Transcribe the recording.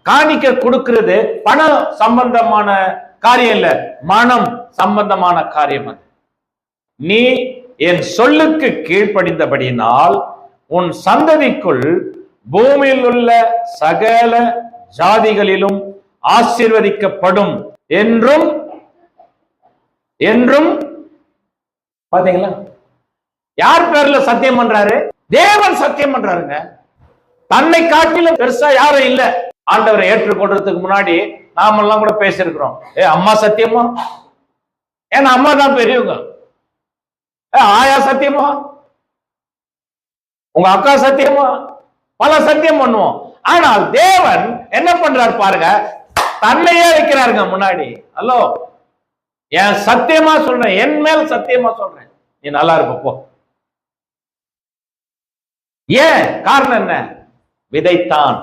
காணிக்க கொடுக்கிறது பணம் சம்பந்தமான காரியம் இல்ல, மனம் சம்பந்தமான காரியம். அது நீ என் சொல்லுக்கு கீழ்ப்படிந்தபடியினால் உன் சந்ததிக்குள் பூமியில் உள்ள சகல ஜாதிகளிலும் ஆசீர்வதிக்கப்படும் என்றும் என்றும். பாத்தீங்களா? யார் பேர்ல சத்தியம் பண்றாரு? தேவன் சத்தியம் பண்றாருங்க. தன்னை காட்டிலும் பெருசா யாரும் இல்ல. ஆண்டவரை ஏற்றுக்கொள்றதுக்கு முன்னாடி நாமெல்லாம் கூட பேசியிருக்கிறோம். அம்மா சத்தியமா? ஏன்னா அம்மா தான் பெரியவங்க. ஆயா சத்தியமா? உங்க அக்கா சத்தியமா? பல சத்தியம் பண்ணுவோம். ஆனால் தேவன் என்ன பண்றாரு பாருங்க, தன்னையே வைக்கிறாருங்க முன்னாடி. ஹலோ, என் சத்தியமா சொல்றேன், என் மேல் சத்தியமா சொல்றேன், நீ நல்லா இருப்ப போ. ஏன்? காரணம் என்ன? விதைத்தான்.